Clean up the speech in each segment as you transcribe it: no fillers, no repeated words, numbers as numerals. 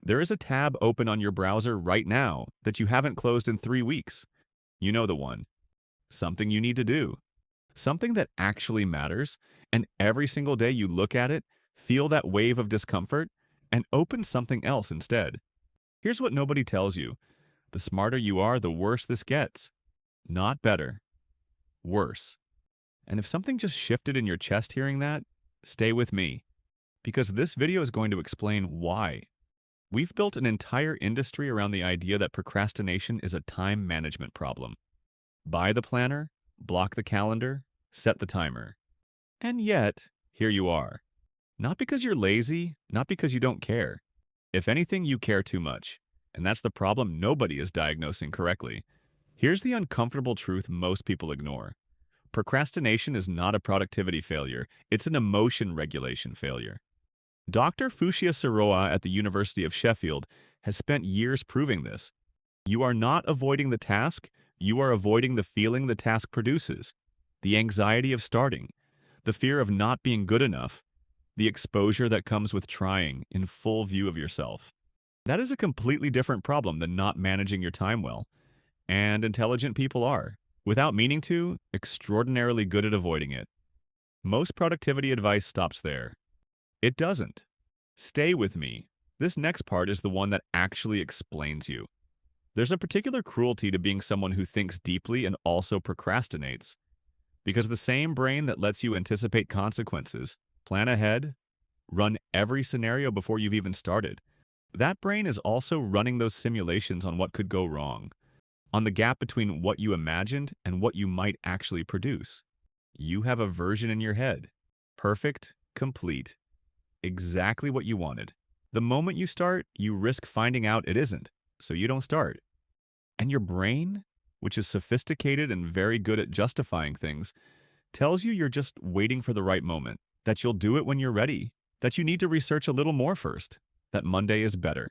There is a tab open on your browser right now that you haven't closed in 3 weeks. You know the one. Something you need to do. Something that actually matters, and every single day you look at it, feel that wave of discomfort, and open something else instead. Here's what nobody tells you. The smarter you are, the worse this gets. Not better. Worse. And if something just shifted in your chest hearing that, stay with me, because this video is going to explain why. We've built an entire industry around the idea that procrastination is a time management problem. Buy the planner, block the calendar, set the timer. And yet, here you are. Not because you're lazy, not because you don't care. If anything, you care too much. And that's the problem nobody is diagnosing correctly. Here's the uncomfortable truth most people ignore. Procrastination is not a productivity failure, it's an emotion regulation failure. Dr. Fushia Siroa at the University of Sheffield has spent years proving this. You are not avoiding the task, you are avoiding the feeling the task produces, the anxiety of starting, the fear of not being good enough, the exposure that comes with trying in full view of yourself. That is a completely different problem than not managing your time well. And intelligent people are, without meaning to, extraordinarily good at avoiding it. Most productivity advice stops there. It doesn't. Stay with me. This next part is the one that actually explains you. There's a particular cruelty to being someone who thinks deeply and also procrastinates. Because the same brain that lets you anticipate consequences, plan ahead, run every scenario before you've even started, that brain is also running those simulations on what could go wrong, on the gap between what you imagined and what you might actually produce. You have a version in your head. Perfect, complete, exactly what you wanted. The moment you start, you risk finding out it isn't, so you don't start. And your brain, which is sophisticated and very good at justifying things, tells you you're just waiting for the right moment, that you'll do it when you're ready, that you need to research a little more first, that Monday is better.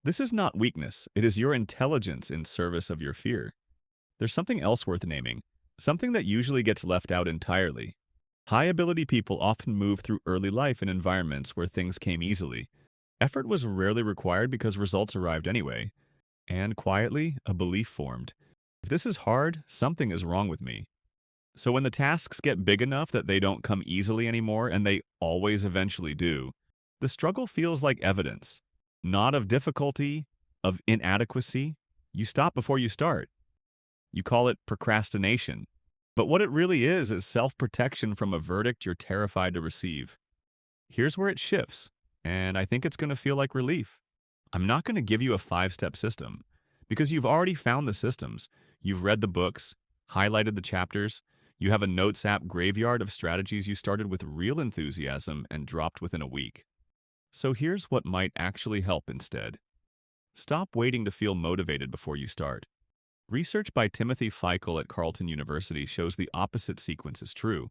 This is not weakness, it is your intelligence in service of your fear. There's something else worth naming, something that usually gets left out entirely. High-ability people often move through early life in environments where things came easily. Effort was rarely required because results arrived anyway. And quietly, a belief formed. If this is hard, something is wrong with me. So when the tasks get big enough that they don't come easily anymore, and they always eventually do, the struggle feels like evidence. Not of difficulty, of inadequacy. You stop before you start. You call it procrastination. But what it really is self-protection from a verdict you're terrified to receive. Here's where it shifts, and I think it's going to feel like relief. I'm not going to give you a 5-step system, because you've already found the systems. You've read the books, highlighted the chapters, you have a notes app graveyard of strategies you started with real enthusiasm and dropped within a week. So here's what might actually help instead. Stop waiting to feel motivated before you start. Research by Timothy Feichel at Carleton University shows the opposite sequence is true.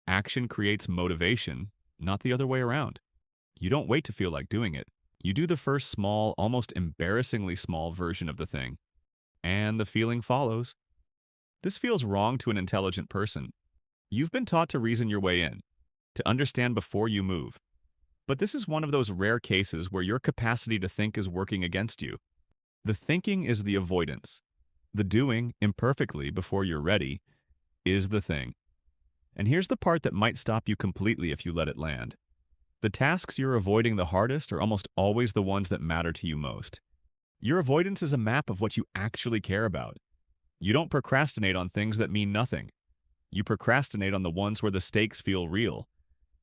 Action creates motivation, not the other way around. You don't wait to feel like doing it. You do the first small, almost embarrassingly small version of the thing. And the feeling follows. This feels wrong to an intelligent person. You've been taught to reason your way in, to understand before you move. But this is one of those rare cases where your capacity to think is working against you. The thinking is the avoidance. The doing, imperfectly before you're ready, is the thing. And here's the part that might stop you completely if you let it land. The tasks you're avoiding the hardest are almost always the ones that matter to you most. Your avoidance is a map of what you actually care about. You don't procrastinate on things that mean nothing. You procrastinate on the ones where the stakes feel real,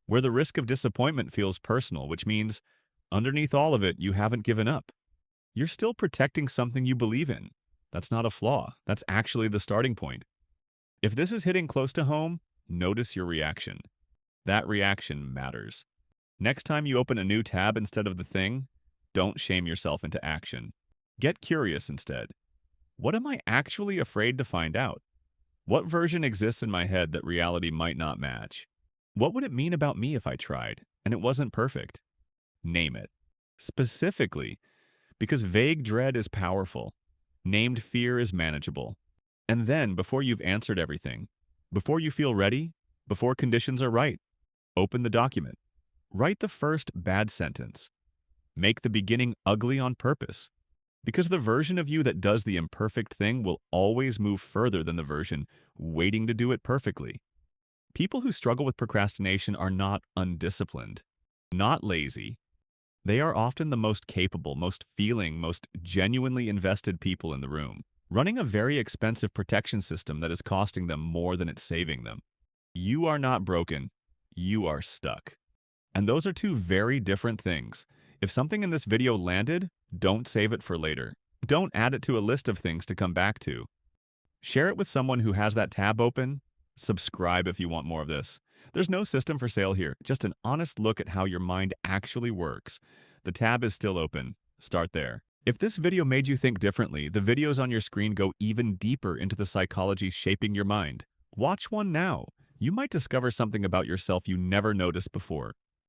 where the risk of disappointment feels personal, which means, underneath all of it, you haven't given up. You're still protecting something you believe in. That's not a flaw. That's actually the starting point. If this is hitting close to home, notice your reaction. That reaction matters. Next time you open a new tab instead of the thing, don't shame yourself into action. Get curious instead. What am I actually afraid to find out? What version exists in my head that reality might not match? What would it mean about me if I tried, and it wasn't perfect? Name it. Specifically, because vague dread is powerful. Named fear is manageable. And then, before you've answered everything, before you feel ready, before conditions are right, open the document. Write the first bad sentence. Make the beginning ugly on purpose, because the version of you that does the imperfect thing will always move further than the version waiting to do it perfectly. People who struggle with procrastination are not undisciplined, not lazy. They are often the most capable, most feeling, most genuinely invested people in the room, running a very expensive protection system that is costing them more than it's saving them. You are not broken, you are stuck. And those are two very different things. If something in this video landed, don't save it for later. Don't add it to a list of things to come back to. Share it with someone who has that tab open. Subscribe if you want more of this. There's no system for sale here, just an honest look at how your mind actually works. The tab is still open. Start there. If this video made you think differently, the videos on your screen go even deeper into the psychology shaping your mind. Watch one now. You might discover something about yourself you never noticed before.